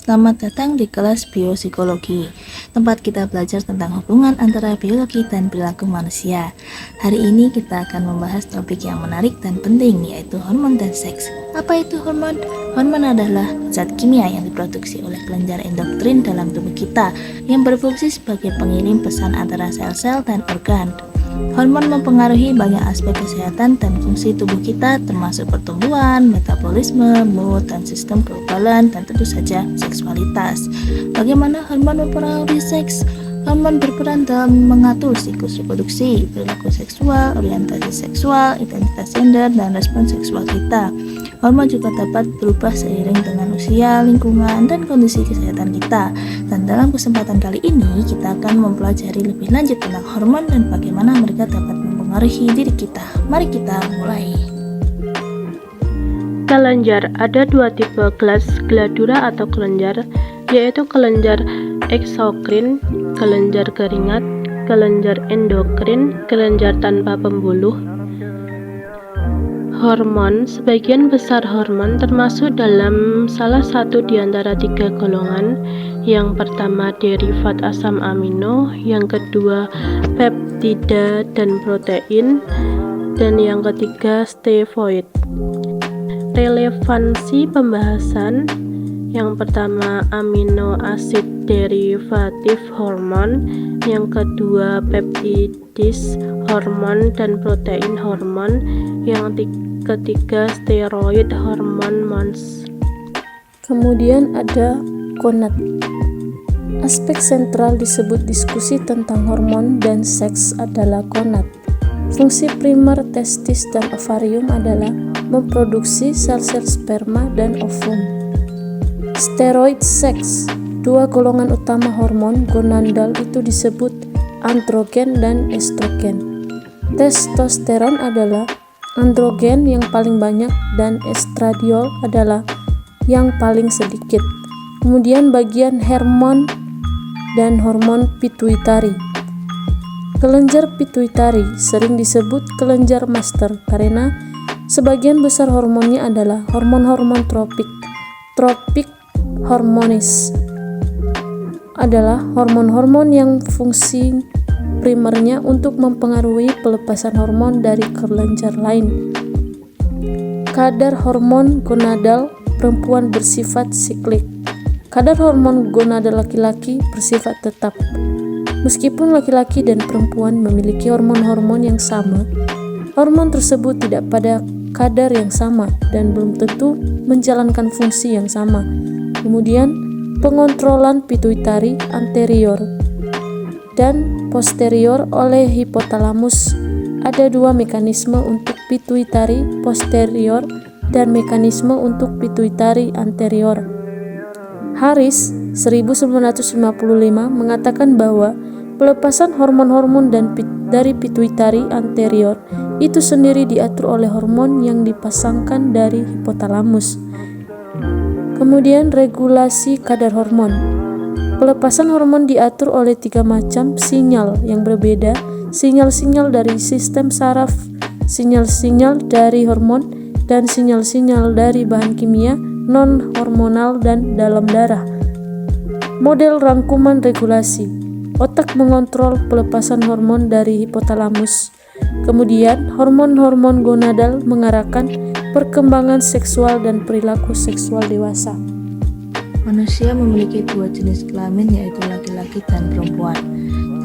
Selamat datang di kelas biopsikologi, tempat kita belajar tentang hubungan antara biologi dan perilaku manusia. Hari ini kita akan membahas topik yang menarik dan penting, yaitu hormon dan seks. Apa itu hormon? Hormon adalah zat kimia yang diproduksi oleh kelenjar endokrin dalam tubuh kita, yang berfungsi sebagai pengirim pesan antara sel-sel dan organ. Hormon mempengaruhi banyak aspek kesehatan dan fungsi tubuh kita, termasuk pertumbuhan, metabolisme, mood, dan sistem kekebalan, dan tentu saja seksualitas. Bagaimana hormon mempengaruhi seks? Hormon berperan dalam mengatur siklus reproduksi, perilaku seksual, orientasi seksual, identitas gender, dan respons seksual kita. Hormon juga dapat berubah seiring dengan usia, lingkungan, dan kondisi kesehatan kita. Dan dalam kesempatan kali ini, kita akan mempelajari lebih lanjut tentang hormon dan bagaimana mereka dapat mempengaruhi diri kita. Mari kita mulai. Kelenjar. Ada dua tipe glandula atau kelenjar, yaitu kelenjar eksokrin, kelenjar keringat, kelenjar endokrin, kelenjar tanpa pembuluh. Hormon. Sebagian besar hormon termasuk dalam salah satu di antara tiga golongan. Yang pertama derivat asam amino, yang kedua peptida dan protein, dan yang ketiga steroid. Relevansi pembahasan. Yang pertama amino asid derivatif hormon, yang kedua peptidis hormon dan protein hormon, yang ketiga steroid hormon mons. Kemudian ada gonad. Aspek sentral disebut diskusi tentang hormon dan seks adalah gonad. Fungsi primer testis dan ovarium adalah memproduksi sel-sel sperma dan ovum. Steroid seks. Dua golongan utama hormon gonadal itu disebut androgen dan estrogen. Testosteron adalah androgen yang paling banyak dan estradiol adalah yang paling sedikit. Kemudian bagian hormon dan hormon pituitari. Kelenjar pituitari sering disebut kelenjar master karena sebagian besar hormonnya adalah hormon-hormon tropik. Tropik hormonis adalah hormon-hormon yang fungsi primernya untuk mempengaruhi pelepasan hormon dari kelenjar lain. Kadar hormon gonadal perempuan bersifat siklik. Kadar hormon gonadal laki-laki bersifat tetap. Meskipun laki-laki dan perempuan memiliki hormon-hormon yang sama, hormon tersebut tidak pada kadar yang sama dan belum tentu menjalankan fungsi yang sama. Kemudian, pengontrolan pituitari anterior dan posterior oleh hipotalamus. Ada dua mekanisme untuk pituitari posterior dan mekanisme untuk pituitari anterior. Harris 1955 mengatakan bahwa pelepasan hormon-hormon dari pituitari anterior itu sendiri diatur oleh hormon yang dipasangkan dari hipotalamus. Kemudian regulasi kadar hormon. Pelepasan hormon diatur oleh tiga macam sinyal yang berbeda: sinyal-sinyal dari sistem saraf, sinyal-sinyal dari hormon, dan sinyal-sinyal dari bahan kimia non-hormonal dan dalam darah. Model rangkuman regulasi. Otak mengontrol pelepasan hormon dari hipotalamus. Kemudian, hormon-hormon gonadal mengarahkan perkembangan seksual dan perilaku seksual dewasa. Manusia memiliki dua jenis kelamin, yaitu laki-laki dan perempuan.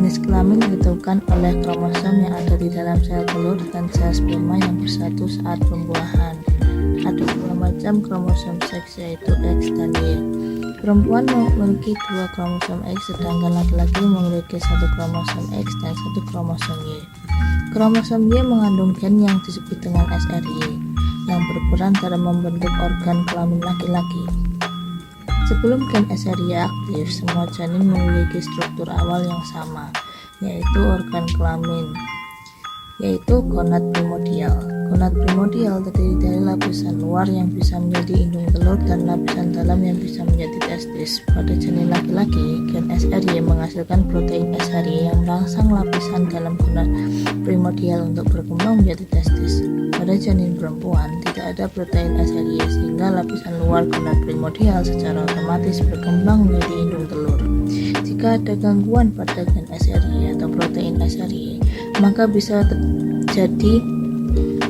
Jenis kelamin ditentukan oleh kromosom yang ada di dalam sel telur dan sel sperma yang bersatu saat pembuahan. Ada dua macam kromosom seks, yaitu X dan Y. Perempuan memiliki dua kromosom X, sedangkan laki-laki memiliki satu kromosom X dan satu kromosom Y. Kromosom Y mengandung gen yang disebut dengan SRY, yang berperan dalam membentuk organ kelamin laki-laki. Sebelum gen SRY aktif, semua janin memiliki struktur awal yang sama, yaitu organ kelamin, yaitu gonad primordial. Gonad primordial terdiri dari lapisan luar yang bisa menjadi indung telur dan lapisan dalam yang bisa menjadi testis. Pada janin laki-laki, gen SRY menghasilkan protein SRY yang merangsang lapisan dalam gonad primordial untuk berkembang menjadi testis. pada janin perempuan tidak ada protein SLY sehingga lapisan luar gonad primordial secara otomatis berkembang menjadi indung telur. Jika ada gangguan pada gen SLY atau protein SLY, maka bisa terjadi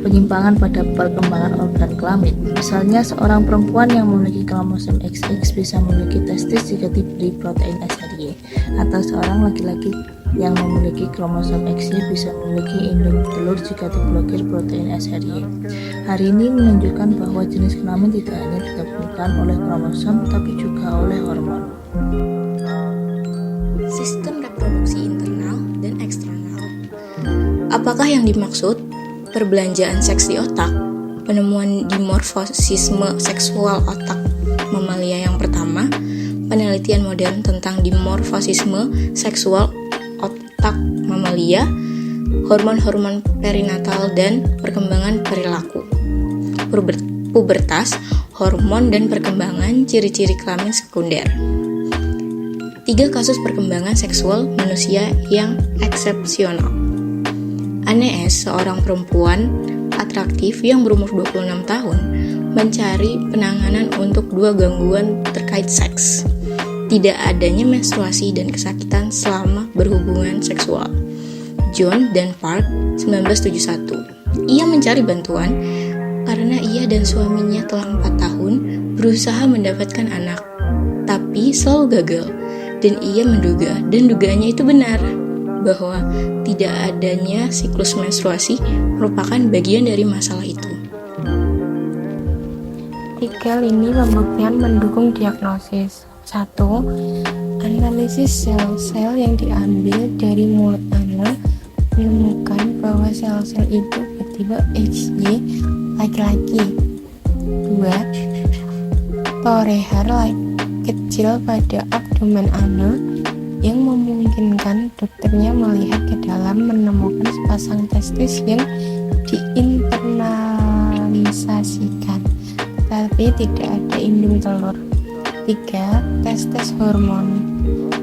penyimpangan pada perkembangan organ kelamin. Misalnya, seorang perempuan yang memiliki kromosom XX bisa memiliki testis jika diberi protein SLY, atau seorang laki-laki yang memiliki kromosom XY bisa memiliki indung telur jika diblokir protein SLY. Hari ini menunjukkan bahwa jenis kelamin tidak hanya ditentukan oleh kromosom, tapi juga oleh hormon. Sistem reproduksi internal dan eksternal. Apakah yang dimaksud? Perbelanjaan seks di otak, penemuan dimorfisme seksual otak mamalia yang pertama, penelitian modern tentang dimorfisme seksual otak mamalia, hormon-hormon perinatal dan perkembangan perilaku, pubertas, hormon dan perkembangan ciri-ciri kelamin sekunder. 3 kasus perkembangan seksual manusia yang eksepsional. Anne S., seorang perempuan atraktif yang berumur 26 tahun, mencari penanganan untuk 2 gangguan terkait seks. Tidak adanya menstruasi dan kesakitan selama berhubungan seksual. John dan Park, 1971. Ia mencari bantuan karena ia dan suaminya telah 4 tahun berusaha mendapatkan anak, tapi selalu gagal. Dan ia menduga, dan dugaannya itu benar, bahwa tidak adanya siklus menstruasi merupakan bagian dari masalah itu. 3 lini pembuktian mendukung diagnosis. 1. Analisis sel-sel yang diambil dari mulut Anne menemukan bahwa sel-sel itu bertipe XY laki-laki. 2. Torehar kecil pada abdomen Anne yang memungkinkan dokternya melihat ke dalam menemukan sepasang testis yang diinternalisasikan, tetapi tidak ada indung telur. 3. Tes hormon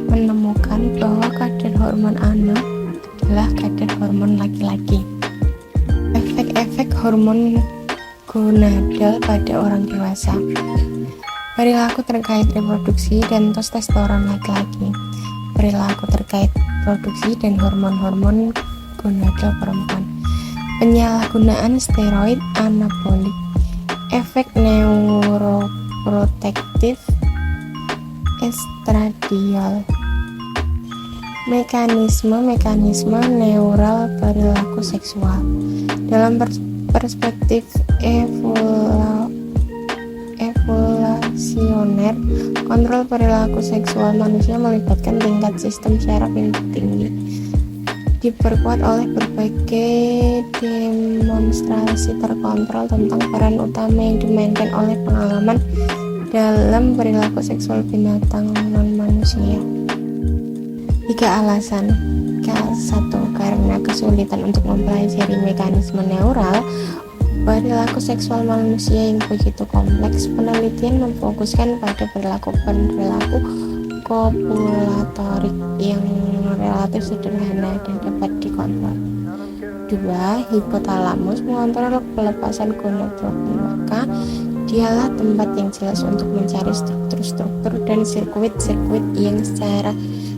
menemukan bahwa kadar hormon Anne adalah kadar hormon laki-laki. Efek-efek hormon gonadal pada orang dewasa. Perilaku terkait reproduksi dan testosteron laki-laki. Perilaku terkait produksi dan hormon-hormon gonadal perempuan. Penyalahgunaan steroid anabolik. Efek neuroprotektif estradiol. Mekanisme neural perilaku seksual. Dalam perspektif evolusioner, kontrol perilaku seksual manusia melibatkan tingkat sistem syaraf yang tinggi, diperkuat oleh berbagai demonstrasi terkontrol tentang peran utama yang dimainkan oleh pengalaman dalam perilaku seksual binatang non-manusia. 3 alasan. 1. Karena kesulitan untuk mempelajari mekanisme neural perilaku seksual manusia yang begitu kompleks, penelitian memfokuskan pada perilaku kopulatorik yang relatif sederhana dan dapat dikontrol. 2. Hipotalamus mengontrol pelepasan gonadotropin, maka dialah tempat yang jelas untuk mencari struktur-struktur dan sirkuit-sirkuit yang secara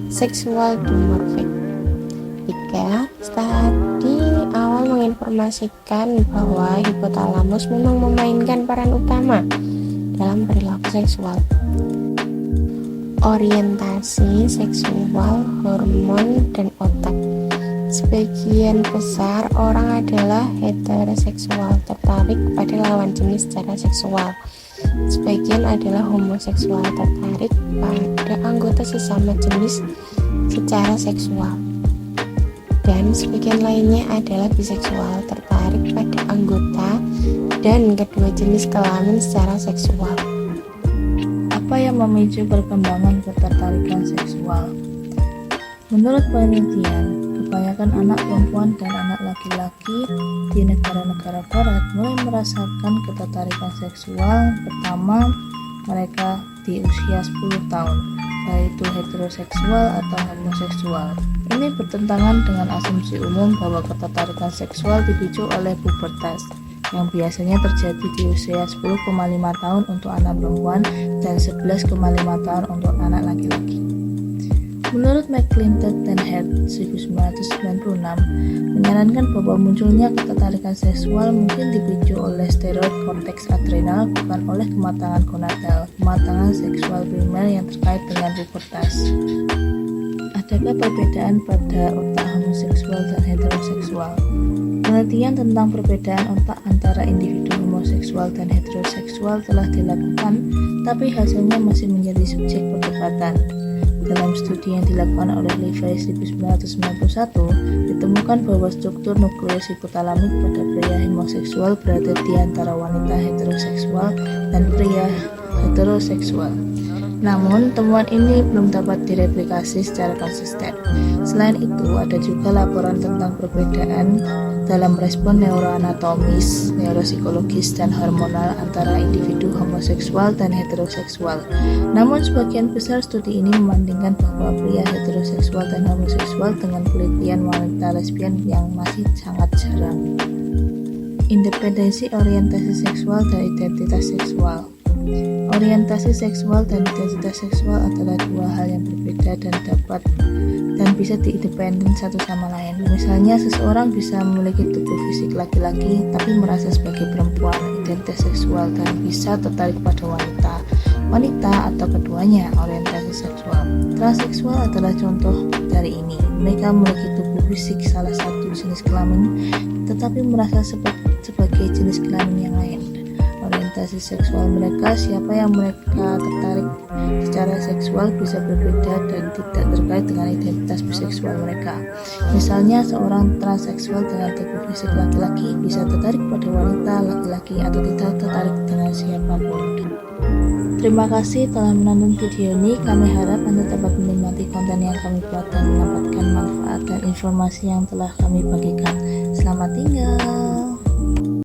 seksual dimorfik. 3. Studi awal menginformasikan bahwa hipotalamus memang memainkan peran utama dalam perilaku seksual. Orientasi seksual, hormon, dan otak. Sebagian besar orang adalah heteroseksual, tertarik pada lawan jenis secara seksual. Sebagian adalah homoseksual, tertarik pada anggota sesama jenis secara seksual. Dan sebagian lainnya adalah biseksual, tertarik pada anggota dan kedua jenis kelamin secara seksual. Apa yang memicu perkembangan ketertarikan seksual? Menurut penelitian, kebanyakan anak perempuan dan anak laki-laki di negara-negara barat mulai merasakan ketertarikan seksual pertama mereka di usia 10 tahun, baik itu heteroseksual atau homoseksual. Ini bertentangan dengan asumsi umum bahwa ketertarikan seksual dipicu oleh pubertas. yang biasanya terjadi di usia 10,5 tahun untuk anak perempuan dan 11,5 tahun untuk anak laki-laki. Menurut McClintock dan Head 1996 menyarankan bahwa munculnya ketertarikan seksual mungkin dipicu oleh steroid korteks adrenal, bukan oleh kematangan gonatal, kematangan seksual primer yang terkait dengan pubertas. Adakah perbedaan pada otak homoseksual dan heteroseksual? Penelitian tentang perbedaan otak antara individu homoseksual dan heteroseksual telah dilakukan, tapi hasilnya masih menjadi subjek perdebatan. Dalam studi yang dilakukan oleh Levi 1991, ditemukan bahwa struktur nukleus hipotalamik pada pria homoseksual berada di antara wanita heteroseksual dan pria heteroseksual. Namun, temuan ini belum dapat direplikasi secara konsisten. Selain itu, ada juga laporan tentang perbedaan dalam respon neuroanatomis, neuropsikologis, dan hormonal antara individu homoseksual dan heteroseksual. Namun, sebagian besar studi ini membandingkan bahwa pria heteroseksual dan homoseksual dengan penelitian wanita lesbian yang masih sangat jarang. Independensi orientasi seksual dan identitas seksual. Orientasi seksual dan identitas seksual adalah dua hal yang berbeda dan bisa diindependen satu sama lain. Misalnya, seseorang bisa memiliki tubuh fisik laki-laki tapi merasa sebagai perempuan, identitas seksual, dan bisa tertarik pada wanita atau keduanya, orientasi seksual. Transseksual adalah contoh dari ini. Mereka memiliki tubuh fisik salah satu jenis kelamin tetapi merasa sebagai jenis kelamin yang lain. Orientasi seksual mereka, siapa yang mereka tertarik secara seksual bisa berbeda dan tidak terkait dengan identitas biseksual mereka. Misalnya, seorang transseksual dengan tubuh fisik laki-laki bisa tertarik pada wanita laki-laki atau tidak tertarik dengan siapapun. Terima kasih telah menonton video ini. Kami harap Anda dapat menikmati konten yang kami buat dan mendapatkan manfaat dan informasi yang telah kami bagikan. Selamat tinggal.